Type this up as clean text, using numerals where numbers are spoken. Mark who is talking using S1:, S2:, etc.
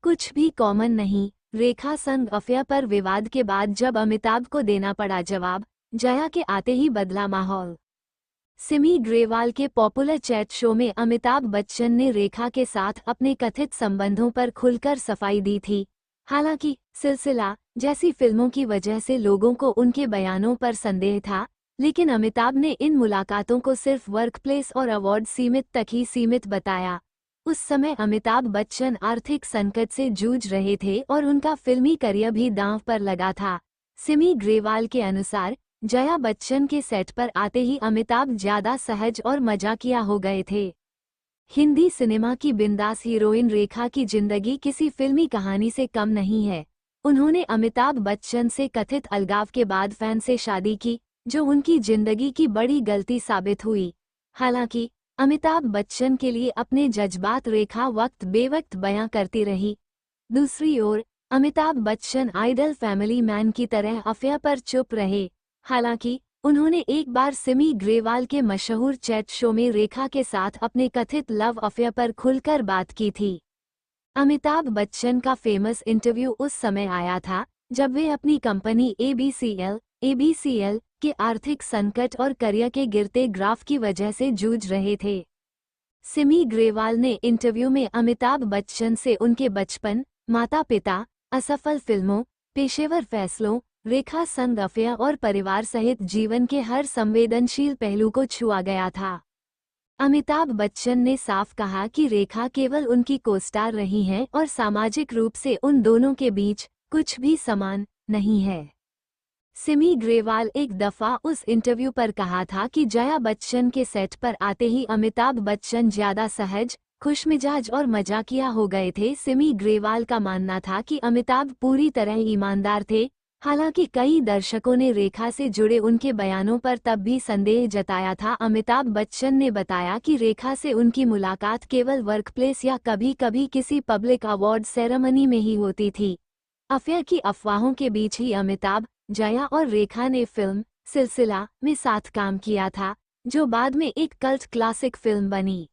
S1: कुछ भी कॉमन नहीं। रेखा संग अफेयर पर विवाद के बाद जब अमिताभ को देना पड़ा जवाब, जया के आते ही बदला माहौल। सिमी ग्रेवाल के पॉपुलर चैट शो में अमिताभ बच्चन ने रेखा के साथ अपने कथित संबंधों पर खुलकर सफाई दी थी। हालांकि सिलसिला जैसी फिल्मों की वजह से लोगों को उनके बयानों पर संदेह था, लेकिन अमिताभ ने इन मुलाकातों को सिर्फ वर्कप्लेस और अवार्ड सीमित तक ही सीमित बताया। उस समय अमिताभ बच्चन आर्थिक संकट से जूझ रहे थे और उनका फिल्मी करियर भी दांव पर लगा था। सिमी ग्रेवाल के अनुसार जया बच्चन के सेट पर आते ही अमिताभ ज्यादा सहज और मजाकिया हो गए थे। हिंदी सिनेमा की बिंदास हीरोइन रेखा की जिंदगी किसी फिल्मी कहानी से कम नहीं है। उन्होंने अमिताभ बच्चन से कथित अलगाव के बाद फैन से शादी की, जो उनकी जिंदगी की बड़ी गलती साबित हुई। हालांकि अमिताभ बच्चन के लिए अपने जज्बात रेखा वक्त बेवक्त बयां करती रही। दूसरी ओर Amitabh Bachchan ideal family man की तरह अफेयर पर चुप रहे। हालांकि उन्होंने एक बार सिमी ग्रेवाल के मशहूर चैट शो में रेखा के साथ अपने कथित लव अफेयर पर खुलकर बात की थी। अमिताभ बच्चन का फेमस इंटरव्यू उस समय आया था जब वे अपनी कंपनी एबीसीएल के आर्थिक संकट और करियर के गिरते ग्राफ की वजह से जूझ रहे थे। सिमी ग्रेवाल ने इंटरव्यू में अमिताभ बच्चन से उनके बचपन, माता-पिता, असफल फिल्मों, पेशेवर फैसलों, रेखा संग अफेयर और परिवार सहित जीवन के हर संवेदनशील पहलू को छुआ गया था। अमिताभ बच्चन ने साफ कहा कि रेखा केवल उनकी कोस्टार रही हैं और सामाजिक रूप से उन दोनों के बीच कुछ भी समान नहीं है। सिमी ग्रेवाल एक दफा उस इंटरव्यू पर कहा था कि जया बच्चन के सेट पर आते ही अमिताभ बच्चन ज्यादा सहज, खुशमिजाज और मजाकिया हो गए थे। सिमी ग्रेवाल का मानना था कि अमिताभ पूरी तरह ईमानदार थे। हालांकि कई दर्शकों ने रेखा से जुड़े उनके बयानों पर तब भी संदेह जताया था। अमिताभ बच्चन ने बताया कि रेखा से उनकी मुलाकात केवल वर्कप्लेस या कभी-कभी किसी पब्लिक अवार्ड सेरेमनी में ही होती थी। अफेयर की अफवाहों के बीच ही अमिताभ, जया और रेखा ने फिल्म सिलसिला में साथ काम किया था, जो बाद में एक कल्ट क्लासिक फिल्म बनी।